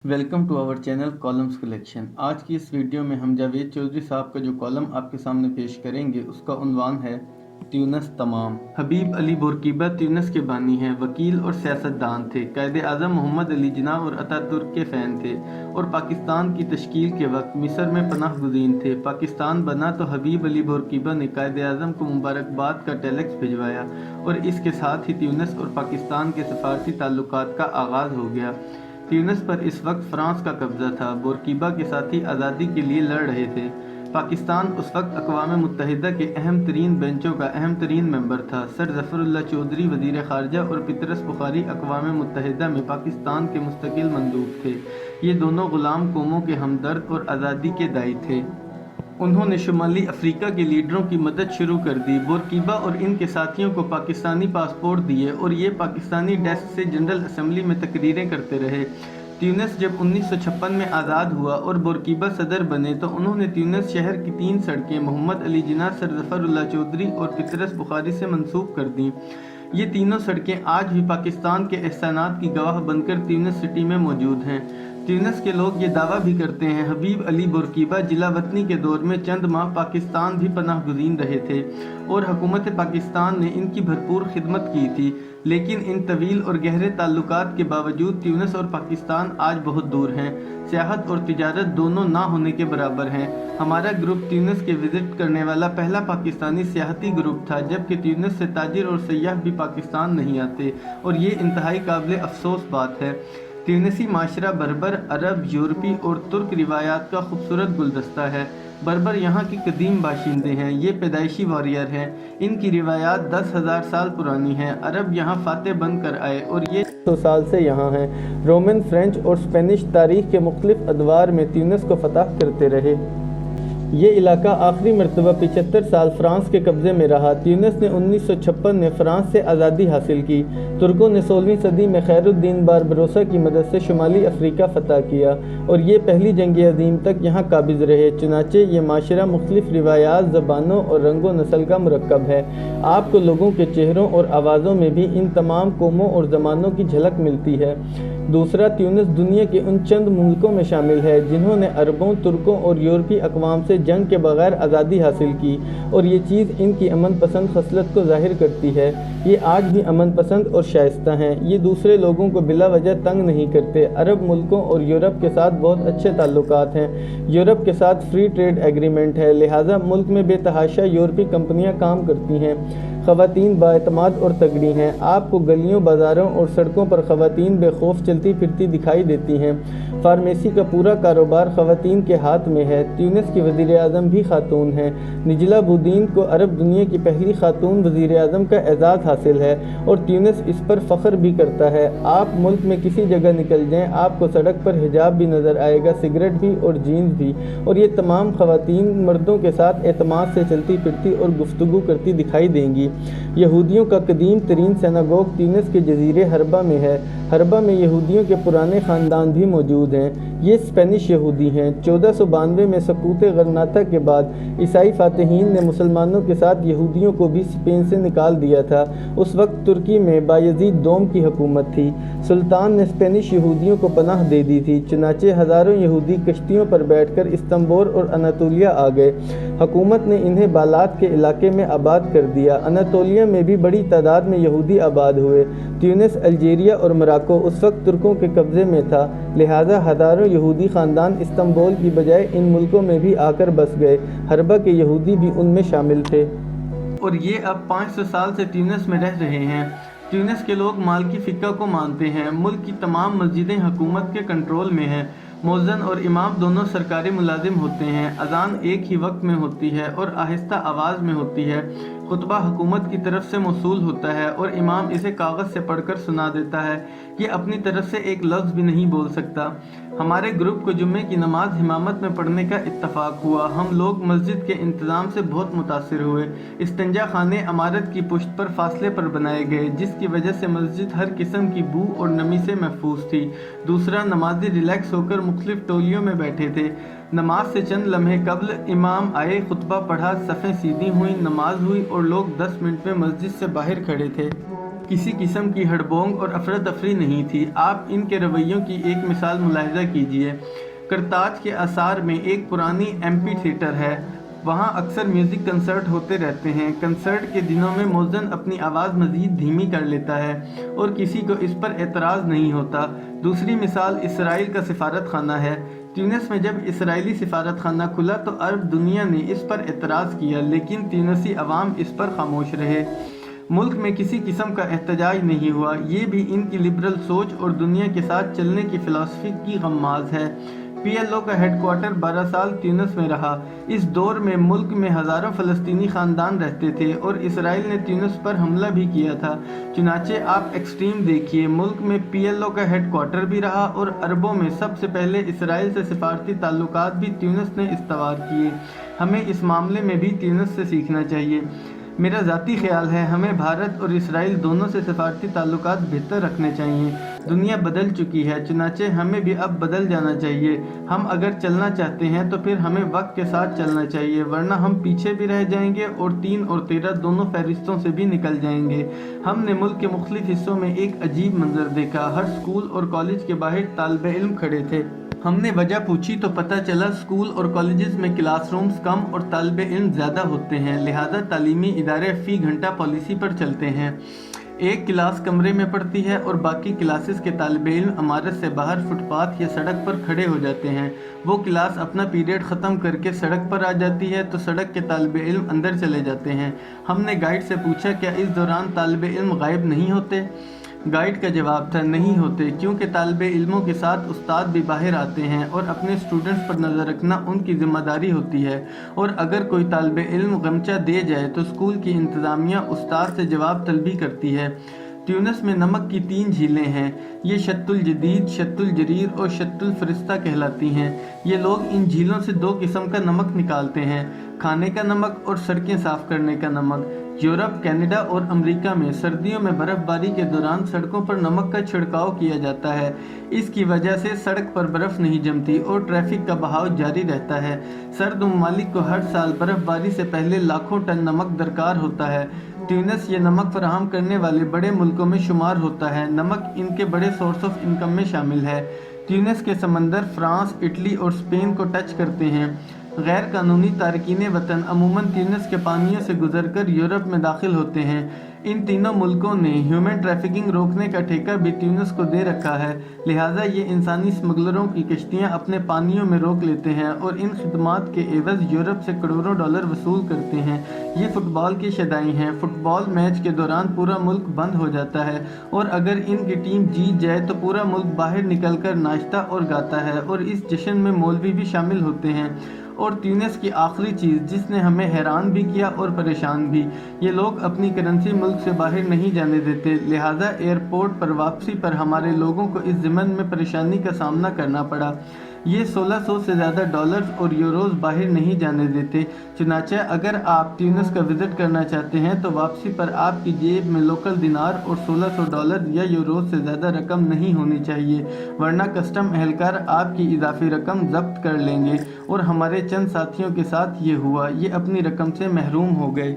Welcome to our channel columns collection. आज की इस वीडियो में हम जावेद चौधरी साहब का जो कॉलम आपके सामने पेश करेंगे उसका उन्वान है ट्यूनस तमाम। हबीब अली बोरकीबा ट्यूनस के बानी हैं, वकील और सियासतदान थे। कायदे आज़म मोहम्मद अली जिन्ना और अतातुर्क के फ़ैन थे और पाकिस्तान की तश्कील के वक्त मिस्र में पनाह गुज़ीन थे। पाकिस्तान बना तो हबीब अली बोरकीबा ने कायदे आज़म को मुबारकबाद का टेलेक्स भिजवाया और इसके साथ ही ट्यूनस और पाकिस्तान के सफारती ताल्लुकात का आगाज़ हो गया। ट्यूनस पर इस वक्त फ्रांस का कब्जा था। बोरकीबा के साथी आज़ादी के लिए लड़ रहे थे। पाकिस्तान उस वक्त अक़वाम मुत्तहिदा के अहम तरीन बेंचों का अहम तरीन मेंबर था। सर ज़फ़रुल्लाह चौधरी वज़ीर ख़ारजा और पतरस बुखारी अक़वाम मुत्तहिदा में पाकिस्तान के मुस्तकिल मंदूब थे। ये दोनों ग़ुलाम कौमों के हमदर्द और आज़ादी के दाई थे। उन्होंने शुमाली अफ्रीका के लीडरों की मदद शुरू कर दी। बोरकीबा और इनके साथियों को पाकिस्तानी पासपोर्ट दिए और ये पाकिस्तानी डेस्क से जनरल असम्बली में तकरीरें करते रहे। ट्यूनस जब 1956 में आज़ाद हुआ और बोरकीबा सदर बने तो उन्होंने ट्यूनस शहर की 3 सड़कें मोहम्मद अली जिन्ना, सर ज़फ़रुल्लाह चौधरी और पतरस बुखारी से मंसूब कर दी। ये तीनों सड़कें आज भी पाकिस्तान के एहसानात की गवाह बनकर ट्यूनस सिटी में मौजूद हैं। ट्यूनस के लोग ये दावा भी करते हैं हबीब अली बोरकीबा जिला वतनी के दौर में चंद माह पाकिस्तान भी पनाह गुज़ीन रहे थे और हुकूमत पाकिस्तान ने इनकी भरपूर खिदमत की थी। लेकिन इन तवील और गहरे ताल्लुकात के बावजूद ट्यूनस और पाकिस्तान आज बहुत दूर हैं। सियाहत और तिजारत दोनों ना होने के बराबर हैं। हमारा ग्रुप ट्यूनस के विज़िट करने वाला पहला पाकिस्तानी सियाहती ग्रुप था, जबकि ट्यूनस से ताजिर और सयाह भी पाकिस्तान नहीं आते और ये इंतहाई काबिल अफसोस बात है। ट्यूनिसी माशरा बर्बर, अरब, यूरोपी और तुर्क रिवायात का खूबसूरत गुलदस्ता है। बर्बर यहाँ की कदीम बाशिंदे हैं, ये पैदाइशी वॉरियर हैं। इनकी रिवायात 10,000 साल पुरानी हैं। अरब यहाँ फातेह बनकर आए और ये 100 साल से यहाँ हैं। रोमन, फ्रेंच और स्पेनिश तारीख के मुख्तलिफ अदवार में ट्यूनिस को फतह करते रहे। ये इलाका आखिरी मरतबा 75 साल फ्रांस के कब्ज़े में रहा। ट्यूनिस ने 1956 में फ़्रांस से आज़ादी हासिल की। तुर्कों ने 16वीं सदी में खैरुद्दीन बारबरोसा की मदद से शुमाली अफ्रीका फ़तह किया और ये पहली जंग अज़ीम तक यहाँ काबिज़ रहे। चुनाचे ये माशरा मुख्तलिफ़ रिवायात, ज़बानों और रंगो नस्ल का मुरक्कब है। आपको लोगों के चेहरों और आवाज़ों में भी इन तमाम कौमों और ज़मानों की झलक मिलती है। दूसरा, ट्यूनिस दुनिया के उन चंद मुल्कों में शामिल है जिन्होंने अरबों, तुर्कों और यूरोपी अक़वाम से जंग के बगैर आज़ादी हासिल की और ये चीज़ इनकी अमन पसंद खसलत को ज़ाहिर करती है। ये आज भी अमन पसंद और शाइस्ता हैं। ये दूसरे लोगों को बिला वजह तंग नहीं करते। अरब मुल्कों और यूरोप के साथ बहुत अच्छे ताल्लुकात हैं। यूरोप के साथ फ्री ट्रेड एग्रीमेंट है, लिहाजा मुल्क में बेतहाशा यूरोपी कंपनियां काम करती हैं। ख़वातीन बाएतमाद और तगड़ी हैं। आपको गलियों, बाज़ारों और सड़कों पर ख़वातीन बेखौफ चलती फिरती दिखाई देती हैं। फार्मेसी का पूरा कारोबार ख़वातीन के हाथ में है। ट्यूनिस की वज़ीर आज़म भी खातून हैं। निजला बुद्दीन को अरब दुनिया की पहली खातून वज़ीर आज़म का एजाज़ हासिल है और ट्यूनिस इस पर फ़ख्र भी करता है। आप मुल्क में किसी जगह निकल जाएँ, आपको सड़क पर हिजाब भी नज़र आएगा, सिगरेट भी और जीन्स भी। और ये तमाम ख़वातीन मर्दों के साथ एतमाद से चलती फिरती और गुफ्तगू करती दिखाई देंगी। यहूदियों का कदीम तरीन सिनागोग ट्यूनिस के जजीरे हरबा में है। हरबा में यहूदियों के पुराने ख़ानदान भी मौजूद हैं। ये स्पेनिश यहूदी हैं। 1492 में सकूत गरनाता के बाद ईसाई फातहीन ने मुसलमानों के साथ यहूदियों को भी स्पेन से निकाल दिया था। उस वक्त तुर्की में बायज़ीद दोम की हुकूमत थी। सुल्तान ने स्पेनिश यहूदियों को पनाह दे दी थी। चुनाचे हज़ारों यहूदी कश्तियों पर बैठकर इस्तंबुल और अनातोलिया आ गए। हुकूमत ने इन्हें बालात के इलाके में आबाद कर दिया। अनातोलिया में भी बड़ी तादाद में यहूदी आबाद हुए। ट्यूनिस, अल्जीरिया और मोरक्को उस वक्त तुर्कों के कब्ज़े में था, लिहाजा हज़ारों यहूदी ख़ानदान इस्तंबुल की बजाय इन मुल्कों में भी आकर बस गए। हरबा के यहूदी भी उनमें शामिल थे और ये अब 500 साल से ट्यूनिस में रह रहे हैं। ट्यूनिस के लोग मालिकी फ़िक़्ह को मानते हैं। मुल्क की तमाम मस्जिदें हुकूमत के कंट्रोल में हैं। मौज़न और इमाम दोनों सरकारी मुलाजिम होते हैं। अज़ान एक ही वक्त में होती है और आहिस्ता आवाज़ में होती है। खुतबा हुकूमत की तरफ से मौसूल होता है और इमाम इसे कागज़ से पढ़कर सुना देता है। ये अपनी तरफ से एक लफ्ज़ भी नहीं बोल सकता। हमारे ग्रुप को जुम्मे की नमाज हिमामत में पढ़ने का इत्तफ़ाक़ हुआ। हम लोग मस्जिद के इंतज़ाम से बहुत मुतासिर हुए। इस्तिंजा खाने इमारत की पुश्त पर फासले पर बनाए गए, जिसकी वजह से मस्जिद हर किस्म की बू और नमी से महफूज थी। दूसरा, नमाजी रिलैक्स होकर मुख्तलिफ टोलियों में बैठे थे। नमाज से चंद लम्हे कबल इमाम आए, खुतबा पढ़ा, सफ़ें सीधी हुई, नमाज हुई और लोग 10 मिनट में मस्जिद से बाहर खड़े थे। किसी किस्म की हड़बोंग और अफरा तफरी नहीं थी। आप इनके रवैयों की एक मिसाल मुलाहिजा कीजिए। करताज के आसार में एक पुरानी एम्पी थिएटर है। वहाँ अक्सर म्यूज़िक कंसर्ट होते रहते हैं। कंसर्ट के दिनों में मौज़न अपनी आवाज़ मज़ीद धीमी कर लेता है और किसी को इस पर एतराज़ नहीं होता। दूसरी मिसाल इसराइल का सिफारत खाना है। ट्यूनिस में जब इसराइली सिफारत खाना खुला तो अरब दुनिया ने इस पर एतराज़ किया, लेकिन ट्यूनिसी अवाम इस पर खामोश रहे। मुल्क में किसी किस्म का एहतजाज नहीं हुआ। ये भी इनकी लिबरल सोच और दुनिया के साथ चलने की फ़िलासफ़ी की गम्माज़ है। PLO का हेडक्वार्टर 12 साल ट्यूनिस में रहा। इस दौर में मुल्क में हज़ारों फ़लस्तीनी ख़ानदान रहते थे और इसराइल ने ट्यूनिस पर हमला भी किया था। चुनाचे आप एक्सट्रीम देखिए, मुल्क में PLO का हेडक्वार्टर भी रहा और अरबों में सबसे पहले इसराइल से सिफारती ताल्लुकात भी ट्यूनिस ने इस्तवार किए। हमें इस मामले में भी ट्यूनिस से सीखना चाहिए। मेरा ज़ाती ख्याल है हमें भारत और इसराइल दोनों से सिफारती ताल्लुकात बेहतर रखने चाहिए। दुनिया बदल चुकी है, चुनाचे हमें भी अब बदल जाना चाहिए। हम अगर चलना चाहते हैं तो फिर हमें वक्त के साथ चलना चाहिए, वरना हम पीछे भी रह जाएंगे और 3 और 13 दोनों फहरिस्तों से भी निकल जाएंगे। हमने मुल्क के मुख्तलिफ हिस्सों में एक अजीब मंजर देखा। हर स्कूल और कॉलेज के बाहर तालिबे इल्म खड़े थे। हमने वजह पूछी तो पता चला स्कूल और कॉलेजेस में क्लासरूम्स कम और तालिबे इल्म ज़्यादा होते हैं, लिहाजा तालीमी इदारे फ़ी घंटा पॉलिसी पर चलते हैं। एक क्लास कमरे में पढ़ती है और बाकी क्लासेस के तालिबे इल्म इमारत से बाहर फुटपाथ या सड़क पर खड़े हो जाते हैं। वो क्लास अपना पीरियड ख़त्म करके सड़क पर आ जाती है तो सड़क के तालिबे इल्म अंदर चले जाते हैं। हमने गाइड से पूछा क्या इस दौरान तालिबे इल्म गायब नहीं होते? गाइड का जवाब था नहीं होते, क्योंकि तालिबे इल्मों के साथ उस्ताद भी बाहर आते हैं और अपने स्टूडेंट्स पर नज़र रखना उनकी ज़िम्मेदारी होती है। और अगर कोई तालिबे इल्म गमचा दे जाए तो स्कूल की इंतज़ामिया उस्ताद से जवाब तलबी करती है। ट्यूनिस में नमक की 3 झीलें हैं। ये शत्तुल जदीद, शत्तुल जरीर और शत्तुल फरिश्ता कहलाती हैं। ये लोग इन झीलों से 2 किस्म का नमक निकालते हैं, खाने का नमक और सड़कें साफ़ करने का नमक। यूरोप, कनाडा और अमेरिका में सर्दियों में बर्फ़बारी के दौरान सड़कों पर नमक का छिड़काव किया जाता है। इसकी वजह से सड़क पर बर्फ़ नहीं जमती और ट्रैफिक का बहाव जारी रहता है। सर्द ममालिक को हर साल बर्फ़बारी से पहले लाखों टन नमक दरकार होता है। ट्यूनिस ये नमक फराहम करने वाले बड़े मुल्कों में शुमार होता है। नमक इनके बड़े सोर्स ऑफ इनकम में शामिल है। ट्यूनिस के समंदर फ्रांस, इटली और स्पेन को टच करते हैं। गैर कानूनी तारकीन वतन अमूमन ट्यूनिस के पानियों से गुजरकर यूरोप में दाखिल होते हैं। इन तीनों मुल्कों ने ह्यूमन ट्रैफिकिंग रोकने का ठेका भी ट्यूनिस को दे रखा है, लिहाजा ये इंसानी स्मगलरों की कश्तियाँ अपने पानियों में रोक लेते हैं और इन खिदमात के एवज़ यूरोप से करोड़ों डॉलर वसूल करते हैं। ये फ़ुटबॉल की शदाई हैं। फ़ुटबॉल मैच के दौरान पूरा मुल्क बंद हो जाता है और अगर इनकी टीम जीत जाए तो पूरा मुल्क बाहर निकल कर नाश्ता और गाता है और इस जश्न में मौलवी भी शामिल होते हैं। और ट्यूनिस की आखिरी चीज़ जिसने हमें हैरान भी किया और परेशान भी, ये लोग अपनी करेंसी मुल्क से बाहर नहीं जाने देते, लिहाजा एयरपोर्ट पर वापसी पर हमारे लोगों को इस ज़िमन में परेशानी का सामना करना पड़ा। ये 1600 से ज़्यादा डॉलर्स और यूरोज़ बाहर नहीं जाने देते। चुनाचे अगर आप ट्यूनिस का विज़िट करना चाहते हैं तो वापसी पर आपकी जेब में लोकल दिनार और 1600 डॉलर या यूरोज़ से ज़्यादा रकम नहीं होनी चाहिए, वरना कस्टम एहलकार आपकी इजाफी रकम जब्त कर लेंगे। और हमारे चंद साथियों के साथ ये हुआ, ये अपनी रकम से महरूम हो गए।